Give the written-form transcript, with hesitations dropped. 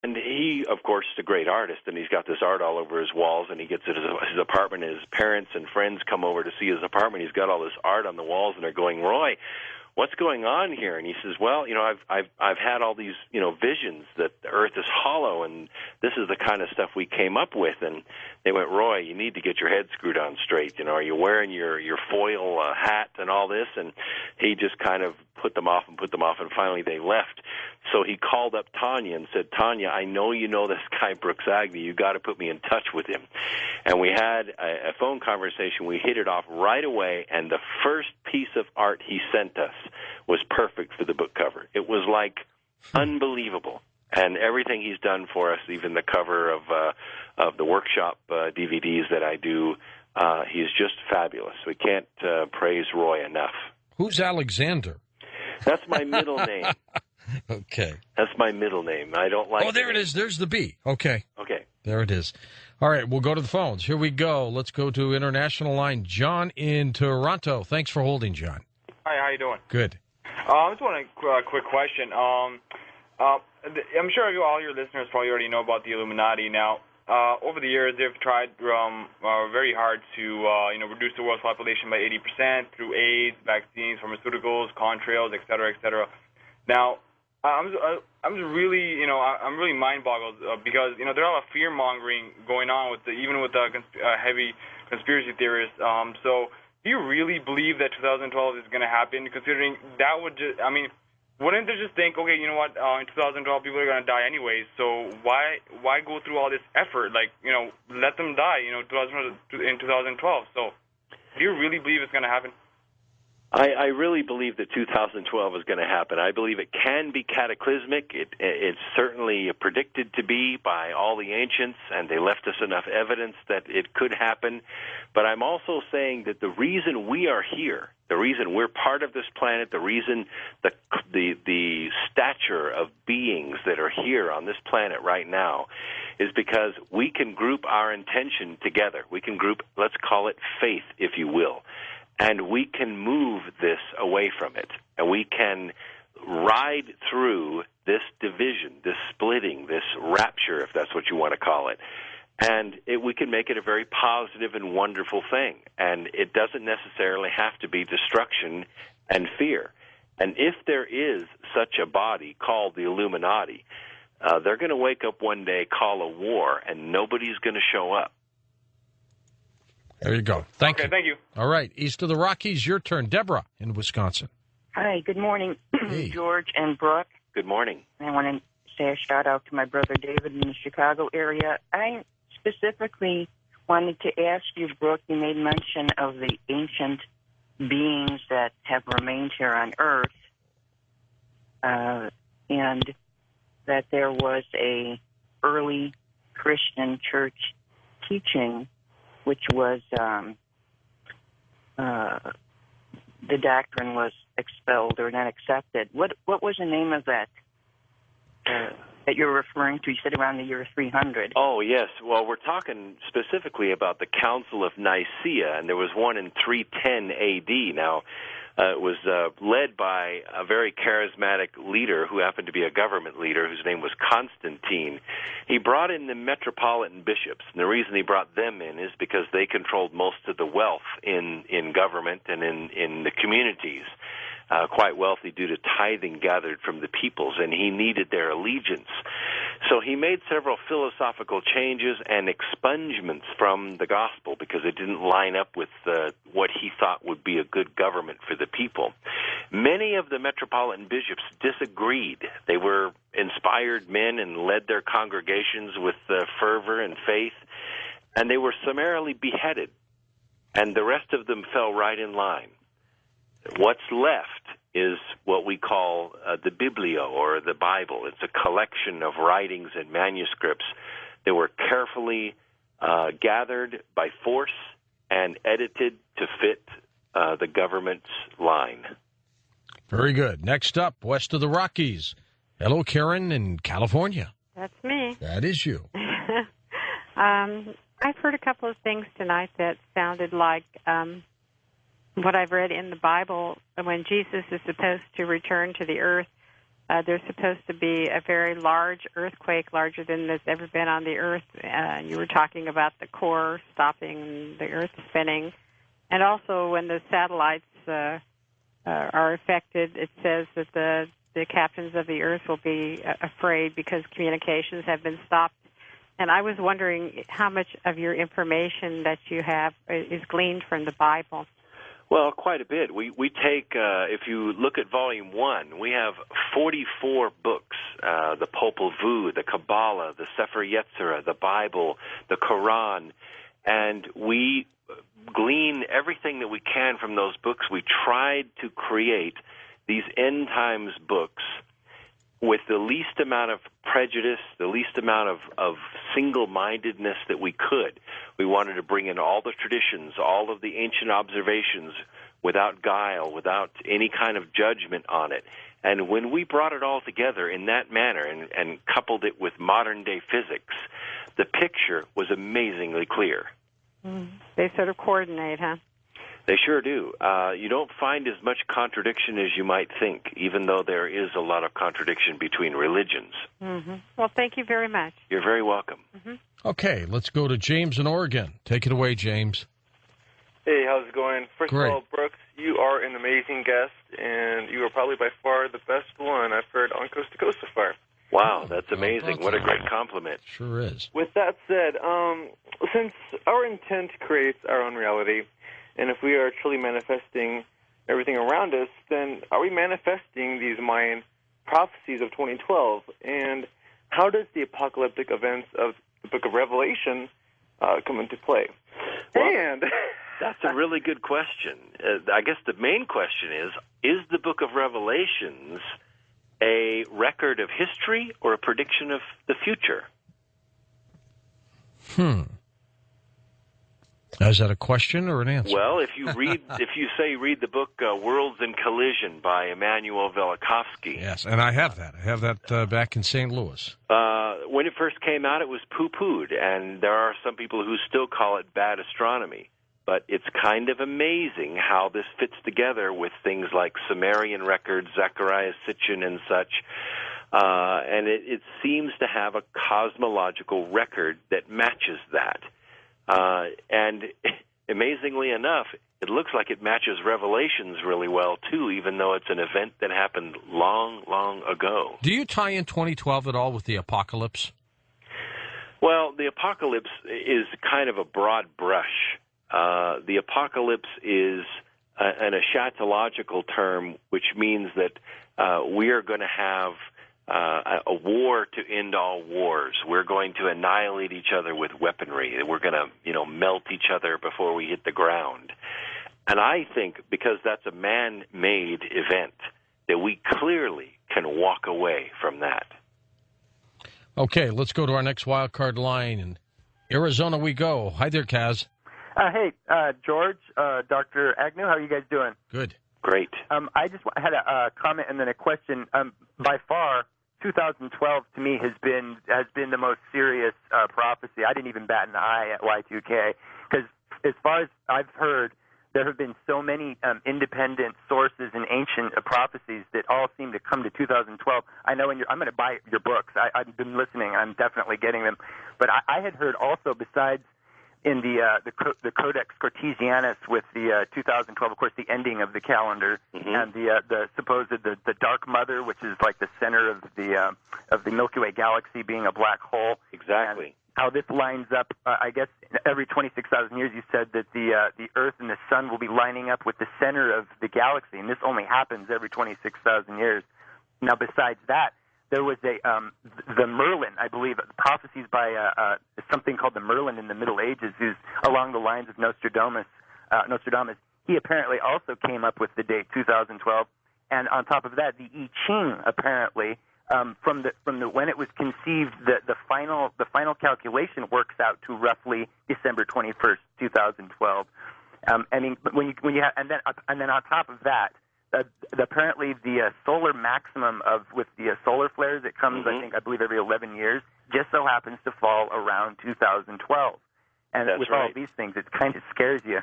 And he, of course, is a great artist, and he's got this art all over his walls, and he gets it at his apartment, and his parents and friends come over to see his apartment. He's got all this art on the walls, and they're going, Roy, what's going on here? And he says, well, I've had all these, visions that the earth is hollow, and this is the kind of stuff we came up with. And they went, Roy, you need to get your head screwed on straight. Are you wearing your foil hat and all this? And he just kind of put them off, and finally they left. So he called up Tanya and said, Tanya, I know you know this guy Brooks Agnew. You got to put me in touch with him. And we had a phone conversation. We hit it off right away, and the first piece of art he sent us was perfect for the book cover. It was like unbelievable. And everything he's done for us, even the cover of the workshop DVDs that I do, he's just fabulous. We can't praise Roy enough. Who's Alexander? That's my middle name. Okay. That's my middle name. I don't like. Oh, there it is. There's the B. Okay. Okay. There it is. All right, we'll go to the phones. Here we go. Let's go to international line. John in Toronto. Thanks for holding, John. Hi, how you doing? Good. I just want a quick question. I'm sure all your listeners probably already know about the Illuminati. Now, over the years, they've tried very hard to reduce the world's population by 80% through AIDS, vaccines, pharmaceuticals, contrails, et cetera, et cetera. Now, I'm really mind-boggled because there's a lot of fear-mongering going on even with the heavy conspiracy theorists. So, do you really believe that 2012 is going to happen? Considering that would wouldn't they just think, okay, you know what, in 2012 people are going to die anyways, so why go through all this effort? Let them die, in 2012. So, do you really believe it's going to happen? I really believe that 2012 is going to happen. I believe it can be cataclysmic. It's certainly predicted to be by all the ancients, and they left us enough evidence that it could happen. But I'm also saying that the reason we are here, the reason we're part of this planet, the reason the stature of beings that are here on this planet right now is because we can group our intention together. We can group, let's call it faith, if you will. And we can move this away from it. And we can ride through this division, this splitting, this rapture, if that's what you want to call it. And we can make it a very positive and wonderful thing. And it doesn't necessarily have to be destruction and fear. And if there is such a body called the Illuminati, they're going to wake up one day, call a war, and nobody's going to show up. There you go. Thank you. Okay, thank you. All right, east of the Rockies, your turn. Deborah in Wisconsin. Hi, good morning, Hey. George and Brooke. Good morning. I want to say a shout-out to my brother David in the Chicago area. I specifically wanted to ask you, Brooke, you made mention of the ancient beings that have remained here on Earth, and that there was a early Christian church teaching which was the doctrine was expelled or not accepted. What was the name of that that you're referring to? You said around the year 300. Oh, yes. Well, we're talking specifically about the Council of Nicaea, and there was one in 310 A.D. Now, it was led by a very charismatic leader who happened to be a government leader whose name was Constantine. He brought in the metropolitan bishops, and the reason he brought them in is because they controlled most of the wealth in government and in the communities. Quite wealthy due to tithing gathered from the peoples, and he needed their allegiance. So he made several philosophical changes and expungements from the gospel because it didn't line up with what he thought would be a good government for the people. Many of the metropolitan bishops disagreed. They were inspired men and led their congregations with fervor and faith, and they were summarily beheaded, and the rest of them fell right in line. What's left is what we call the Biblio, or the Bible. It's a collection of writings and manuscripts that were carefully gathered by force and edited to fit the government's line. Very good. Next up, west of the Rockies. Hello, Karen in California. That's me. That is you. I've heard a couple of things tonight that sounded like what I've read in the Bible when Jesus is supposed to return to the earth. there's supposed to be a very large earthquake, larger than there's ever been on the Earth. You were talking about the core stopping the Earth spinning. And also when the satellites are affected, it says that the captains of the Earth will be afraid because communications have been stopped. And I was wondering how much of your information that you have is gleaned from the Bible. Well, quite a bit. We take, if you look at Volume 1, we have 44 books, the Popol Vuh, the Kabbalah, the Sefer Yetzirah, the Bible, the Quran, and we glean everything that we can from those books. We tried to create these end times books with the least amount of prejudice, the least amount of single-mindedness that we could. We wanted to bring in all the traditions, all of the ancient observations without guile, without any kind of judgment on it. And when we brought it all together in that manner and coupled it with modern-day physics, the picture was amazingly clear. They sort of coordinate, huh? They sure do. You don't find as much contradiction as you might think, even though there is a lot of contradiction between religions. Mm-hmm. Well, thank you very much. You're very welcome. Mm-hmm. Okay, let's go to James in Oregon. Take it away, James. Hey, how's it going? First Great. of all, Brooks, you are an amazing guest, and you are probably by far the best one I've heard on Coast to Coast so far. Wow, that's amazing. What a great compliment. Sure is. With that said, since our intent creates our own reality, and if we are truly manifesting everything around us, then are we manifesting these Mayan prophecies of 2012? And how does the apocalyptic events of the Book of Revelation come into play? Well, that's a really good question. I guess the main question is the Book of Revelations a record of history or a prediction of the future? Is that a question or an answer? Well, if you read the book Worlds in Collision by Immanuel Velikovsky. Yes, and I have that. I have that back in St. Louis. When it first came out, it was poo-pooed, and there are some people who still call it bad astronomy. But it's kind of amazing how this fits together with things like Sumerian records, Zechariah Sitchin and such. And it seems to have a cosmological record that matches that. And amazingly enough, it looks like it matches Revelations really well, too, even though it's an event that happened long, long ago. Do you tie in 2012 at all with the apocalypse? Well, the apocalypse is kind of a broad brush. The apocalypse is an eschatological term, which means that we are going to have a war to end all wars. We're going to annihilate each other with weaponry. We're going to, melt each other before we hit the ground. And I think because that's a man-made event, that we clearly can walk away from that. Okay, let's go to our next wild card line. In Arizona we go. Hi there, Kaz. Hey, George, Dr. Agnew, how are you guys doing? Good. Great. I just had a comment and then a question. By far, 2012 to me has been the most serious prophecy. I didn't even bat an eye at Y2K because, as far as I've heard, there have been so many independent sources and ancient prophecies that all seem to come to 2012. I know I'm going to buy your books. I've been listening. I'm definitely getting them. But I had heard also, besides in the Codex Cartesianus with the 2012, of course, the ending of the calendar, and the supposed the Dark Mother, which is like the center of the Milky Way galaxy being a black hole. Exactly. And how this lines up, I guess every 26,000 years you said that the Earth and the Sun will be lining up with the center of the galaxy, and this only happens every 26,000 years. Now, besides that, there was the Merlin, I believe, prophecies by something called the Merlin in the Middle Ages, who's along the lines of Nostradamus. He apparently also came up with the date 2012, and on top of that, the I Ching apparently from the when it was conceived, the final calculation works out to roughly December 21st, 2012. I mean, when you have, and then on top of that. Apparently, the solar maximum with the solar flares, it comes, I believe, every 11 years, just so happens to fall around 2012. And That's with right. all these things, it kind of scares you.